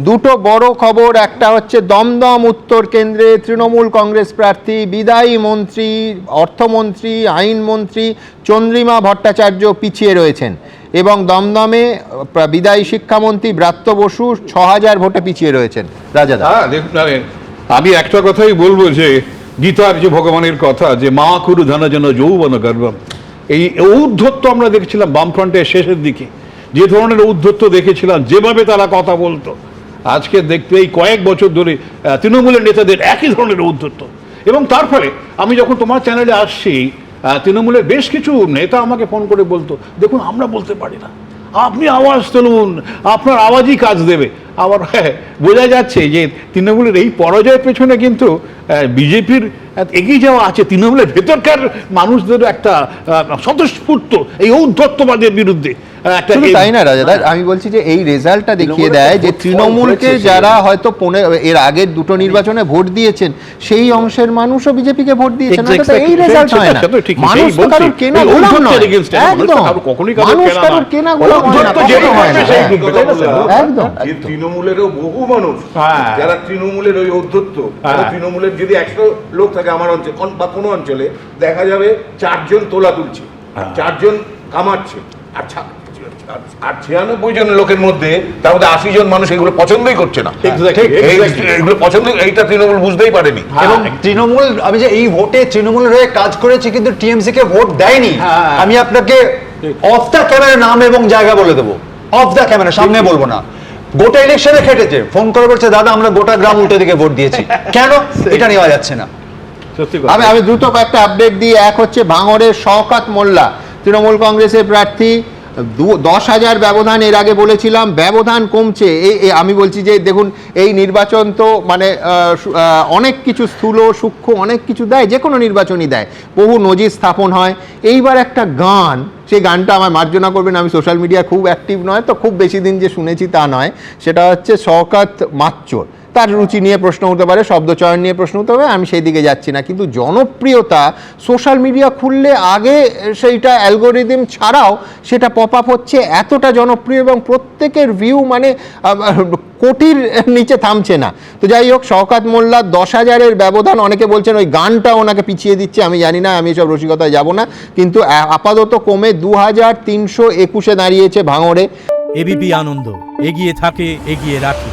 দুটো বড় খবর, একটা হচ্ছে দমদম উত্তর কেন্দ্রে তৃণমূল কংগ্রেস প্রার্থী বিদায়ী মন্ত্রী, অর্থমন্ত্রী, আইনমন্ত্রী চন্দ্রিমা ভট্টাচার্য পিছিয়ে রয়েছেন এবং দমদমে বিদায়ী শিক্ষামন্ত্রী ব্রাত্য বসু 6000 ভোটে পিছিয়ে রয়েছেন। রাজাদা, আমি একটা কথাই বলবো যে গীতার যে ভগবানের কথা যে মা কুরু ধন জন যৌবন গর্ভম, এই ঔদ্ধত্য আমরা দেখছিলাম বামফ্রন্টের শেষের দিকে, যে ধরনের ঔদ্ধত্য দেখেছিলাম, যেভাবে তারা কথা বলতো, আজকে দেখতে এই কয়েক বছর ধরে তৃণমূলের নেতাদের একই ধরনের ঔদ্ধত্য। এবং তার ফলে আমি যখন তোমার চ্যানেলে আসছি, তৃণমূলের বেশ কিছু নেতা আমাকে ফোন করে বলতো, দেখুন আমরা বলতে পারি না, আপনি আওয়াজ তুলুন, আপনার আওয়াজই কাজ দেবে। আবার বোঝা যাচ্ছে যে তৃণমূলের এই পরাজয়ের পেছনে কিন্তু বিজেপির এগিয়ে যাওয়া আছে, তৃণমূলের ভেতরকার মানুষদেরও একটা স্বতঃস্ফূর্ত এই ঔদ্ধত্যবাদের বিরুদ্ধে। তাই না রাজাদা, আমি বলছি যে এই রেজাল্টটা দেখিয়ে দেয় যে তৃণমূলকে যারা হয়তো এর আগের দুটো নির্বাচনে ভোট দিয়েছেন সেই অংশের মানুষও বিজেপিকে ভোট দিয়েছেন। এই রেজাল্ট হয় না, মানুষ তো কারোর কেনা গোলাম নয়, একদম মানুষ কারোর কেনা গোলাম হয় না, একদম। তৃণমূলেরও বহু মানুষ যারা তৃণমূলের ওই ঔদ্ধত্য, তৃণমূলের যদি 100 লোক থাকে আমার অঞ্চল বা কোনো অঞ্চলে, দেখা যাবে 4 জন তোলা তুলছে, 4 জন কামাচ্ছে, আর 96 জন লোকের মধ্যে তার মধ্যে 80 জন মানুষ এগুলো পছন্দই করছে না। এগুলো পছন্দ, এইটা তৃণমূল বুঝতেই পারেনি। এবং তৃণমূল, আমি যে এই ভোটে তৃণমূলের হয়ে কাজ করেছি কিন্তু টিএমসি কে ভোট দেয়নি, আমি আপনাকে অফ দ্য ক্যামেরা নাম এবং জায়গা বলে দেবো, অফ দ্য ক্যামেরা, সামনে বলবো না। গোটা ইলেকশনে খেটেছে, ফোন করে বলছে দাদা আমরা গোটা গ্রাম উল্টো দিকে ভোট দিয়েছি, কেন এটা নেওয়া যাচ্ছে না। আমি দ্রুত একটা আপডেট দিই। এক হচ্ছে ভাঙড়ের শওকত মোল্লা তৃণমূল কংগ্রেসের প্রার্থী, 10,000 ব্যবধান, এর আগে বলেছিলাম ব্যবধান কমছে। আমি বলছি যে দেখুন এই নির্বাচন তো মানে অনেক কিছু স্থূল সূক্ষ্ম অনেক কিছু দেয়, যে কোনো নির্বাচনই দেয়, বহু নজির স্থাপন হয়। এইবার একটা গান, সেই গানটা আমার মার্জনা করবেন, আমি সোশ্যাল মিডিয়া খুব অ্যাক্টিভ নয় তো, খুব বেশি দিন যে শুনেছি তা নয়, সেটা হচ্ছে শওকত মাচ্চর। তার রুচি নিয়ে প্রশ্ন হতে পারে, শব্দচয়ন নিয়ে প্রশ্ন হতে পারে, আমি সেই দিকে যাচ্ছি না, কিন্তু জনপ্রিয়তা সোশ্যাল মিডিয়া খুললে আগে সেইটা অ্যালগোরিদম ছাড়াও সেটা পপ আপ হচ্ছে, এতটা জনপ্রিয় এবং প্রত্যেকের ভিউ মানে কোটির নিচে থামছে না। তো যাই হোক, শওকত মোল্লা 10,000-এর ব্যবধান, অনেকে বলছেন ওই গানটা ওনাকে পিছিয়ে দিচ্ছে, আমি জানি না, আমি এসব রসিকতায় যাব না, কিন্তু আপাতত কমে 2321-এ দাঁড়িয়েছে ভাঙড়ে। এবিপি আনন্দ, এগিয়ে থাকে, এগিয়ে রাখে।